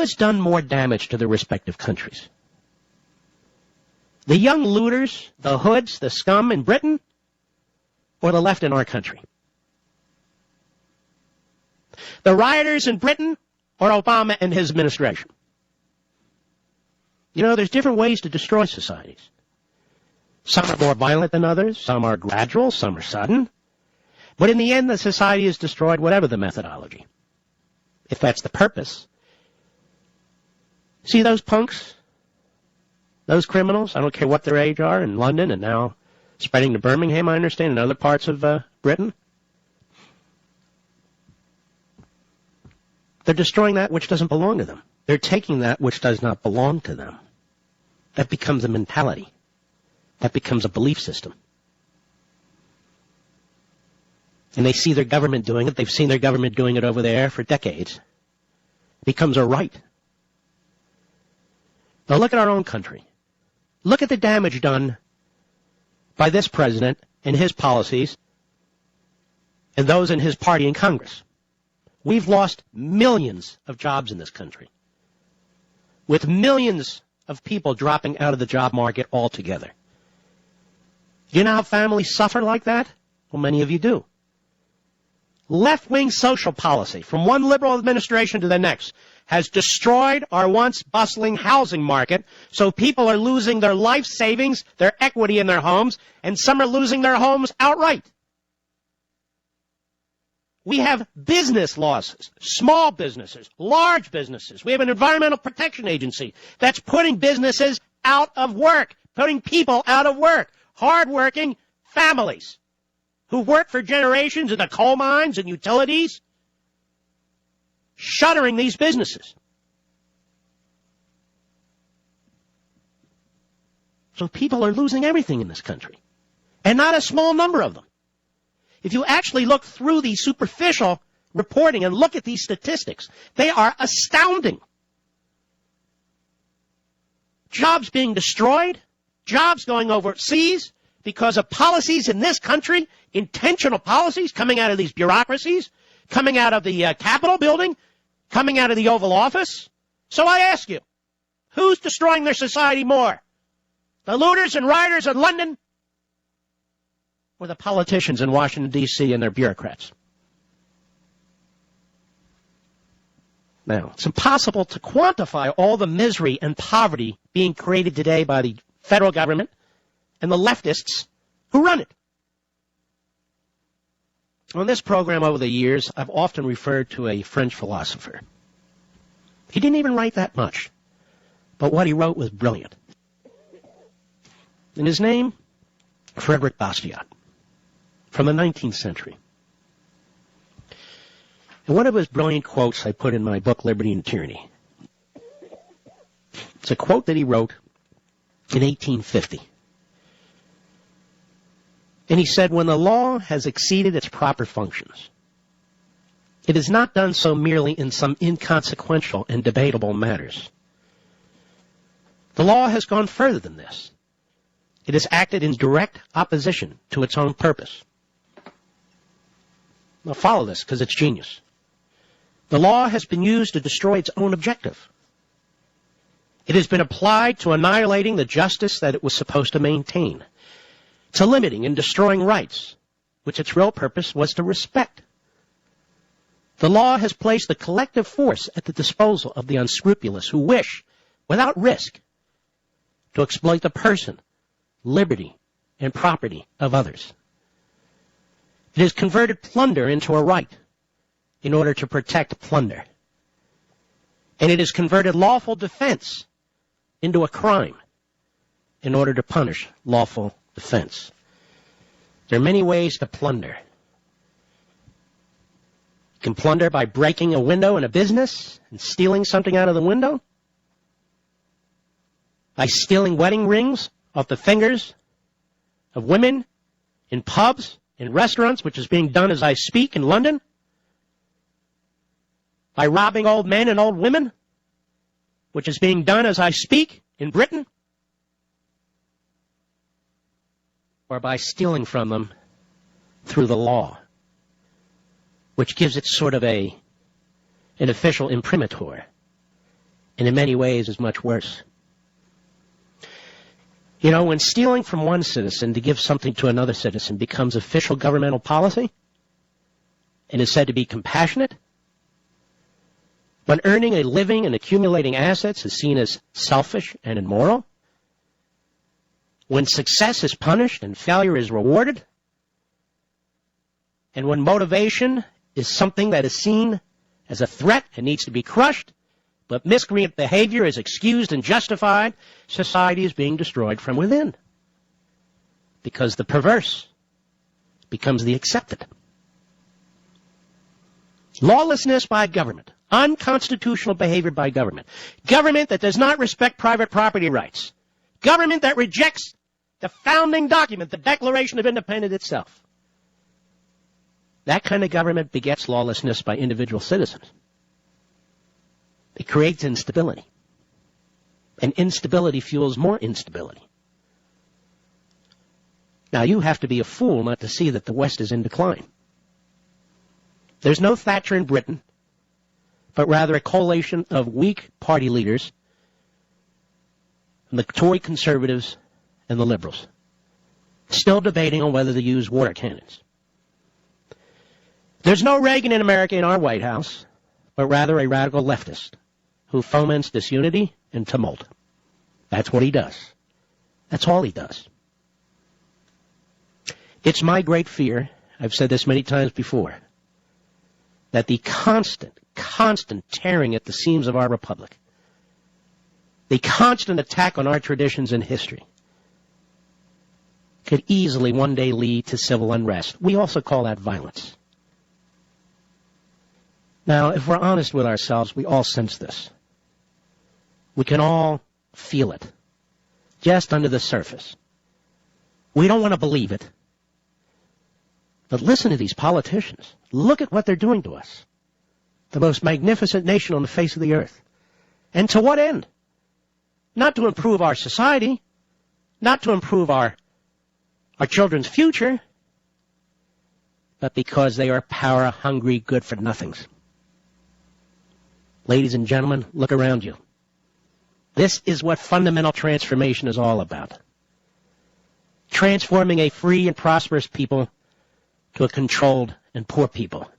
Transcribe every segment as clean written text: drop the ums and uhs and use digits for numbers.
has done more damage to their respective countries? The young looters, the hoods, the scum in Britain, or the left in our country? The rioters in Britain or Obama and his administration? You know, there's different ways to destroy societies. Some are more violent than others, some are gradual, some are sudden. But in the end, the society is destroyed, whatever the methodology, if that's the purpose. See those punks? Those criminals? I don't care what their age are, in London and now spreading to Birmingham, I understand, and other parts of Britain. They're destroying that which doesn't belong to them. They're taking that which does not belong to them. That becomes a mentality. That becomes a belief system. And they see their government doing it. They've seen their government doing it over there for decades. It becomes a right. Now look at our own country. Look at the damage done by this president and his policies and those in his party in Congress. We've lost millions of jobs in this country, with millions of people dropping out of the job market altogether. Do you know how families suffer like that? Well, many of you do. Left-wing social policy, from one liberal administration to the next, has destroyed our once bustling housing market, so people are losing their life savings, their equity in their homes, and some are losing their homes outright. We have business losses, small businesses, large businesses. We have an environmental protection agency that's putting businesses out of work, putting people out of work, hardworking families who worked for generations in the coal mines and utilities, shuttering these businesses. So people are losing everything in this country, and not a small number of them. If you actually look through the superficial reporting and look at these statistics, they are astounding. Jobs being destroyed, jobs going overseas because of policies in this country, intentional policies coming out of these bureaucracies, coming out of the Capitol building, coming out of the Oval Office. So I ask you, who's destroying their society more? The looters and rioters in London, or the politicians in Washington, D.C. and their bureaucrats? Now, it's impossible to quantify all the misery and poverty being created today by the federal government and the leftists who run it. On this program over the years, I've often referred to a French philosopher. He didn't even write that much, but what he wrote was brilliant. And his name, Frédéric Bastiat, from the 19th century. And one of his brilliant quotes I put in my book, Liberty and Tyranny. It's a quote that he wrote in 1850. And he said, when the law has exceeded its proper functions, it is not done so merely in some inconsequential and debatable matters. The law has gone further than this. It has acted in direct opposition to its own purpose. Now follow this, because it's genius. The law has been used to destroy its own objective. It has been applied to annihilating the justice that it was supposed to maintain, to limiting and destroying rights, which its real purpose was to respect. The law has placed the collective force at the disposal of the unscrupulous who wish, without risk, to exploit the person, liberty, and property of others. It has converted plunder into a right in order to protect plunder. And it has converted lawful defense into a crime in order to punish lawful defense. There are many ways to plunder. You can plunder by breaking a window in a business and stealing something out of the window, by stealing wedding rings off the fingers of women in pubs, in restaurants, which is being done as I speak in London, by robbing old men and old women, which is being done as I speak in Britain, or by stealing from them through the law, which gives it sort of an official imprimatur. and in many ways is much worse. You know, when stealing from one citizen to give something to another citizen becomes official governmental policy and is said to be compassionate, when earning a living and accumulating assets is seen as selfish and immoral, when success is punished and failure is rewarded, and when motivation is something that is seen as a threat and needs to be crushed, but miscreant behavior is excused and justified, society is being destroyed from within. Because the perverse becomes the accepted. Lawlessness by government, unconstitutional behavior by government, government that does not respect private property rights, government that rejects the founding document, the Declaration of Independence itself. That kind of government begets lawlessness by individual citizens. It creates instability. And instability fuels more instability. Now, you have to be a fool not to see that the West is in decline. There's no Thatcher in Britain, but rather a coalition of weak party leaders, the Tory conservatives and the liberals, still debating on whether to use water cannons. There's no Reagan in America in our White House, but rather a radical leftist who foments disunity and tumult. That's what he does. That's all he does. It's my great fear, I've said this many times before, that the constant tearing at the seams of our republic, the constant attack on our traditions and history, could easily one day lead to civil unrest. We also call that violence. Now, if we're honest with ourselves, we all sense this. We can all feel it, just under the surface. We don't want to believe it. But listen to these politicians. Look at what they're doing to us. The most magnificent nation on the face of the earth. And to what end? Not to improve our society, not to improve our children's future, but because they are power-hungry good-for-nothings. Ladies and gentlemen, look around you. This is what fundamental transformation is all about. Transforming a free and prosperous people to a controlled and poor people.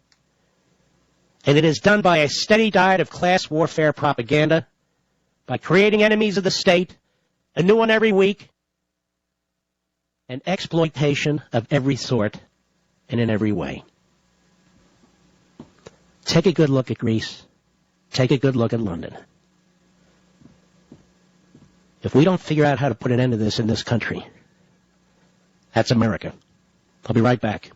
And it is done by a steady diet of class warfare propaganda, by creating enemies of the state, a new one every week, and exploitation of every sort and in every way. Take a good look at Greece. Take a good look at London. If we don't figure out how to put an end to this in this country, that's America. I'll be right back.